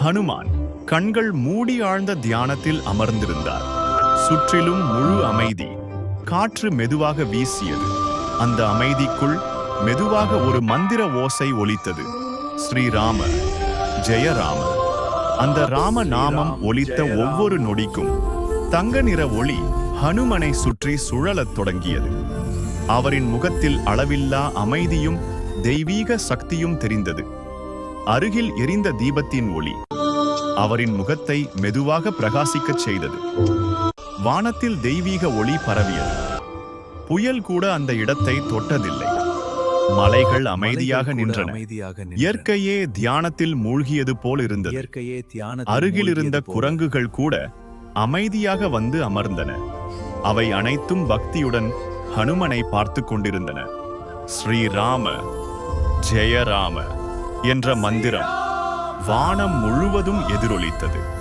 ஹனுமான் கண்கள் மூடி ஆழ்ந்த தியானத்தில் அமர்ந்திருந்தார். சுற்றிலும் முழு அமைதி. காற்று மெதுவாக வீசியது. அந்த அமைதிக்குள் மெதுவாக ஒரு மந்திர ஓசை ஒலித்தது. ஸ்ரீராம ஜெயராம. அந்த ராம நாமம் ஒலித்த ஒவ்வொரு நொடிக்கும் தங்க நிற ஒளி ஹனுமனை சுற்றி சுழலத் தொடங்கியது. அவரின் முகத்தில் அளவில்லா அமைதியும் தெய்வீக சக்தியும் தெரிந்தது. அருகில் எரிந்த தீபத்தின் ஒளி அவரின் முகத்தை மெதுவாக பிரகாசிக்கச் செய்தது. வானத்தில் தெய்வீக ஒளி பரவியது. புயல் கூட அந்த இடத்தை தொட்டதில்லை. மலைகள் அமைதியாக நின்றன. இயற்கையே தியானத்தில் மூழ்கியது போல் இருந்தது. அருகில் இருந்த குரங்குகள் கூட அமைதியாக வந்து அமர்ந்தன. அவை அனைத்தும் பக்தியுடன் ஹனுமனை பார்த்து கொண்டிருந்தன. ஸ்ரீராம ஜெயராம என்ற மந்திரம் வானம் முழுவதும் எதிரொலித்தது.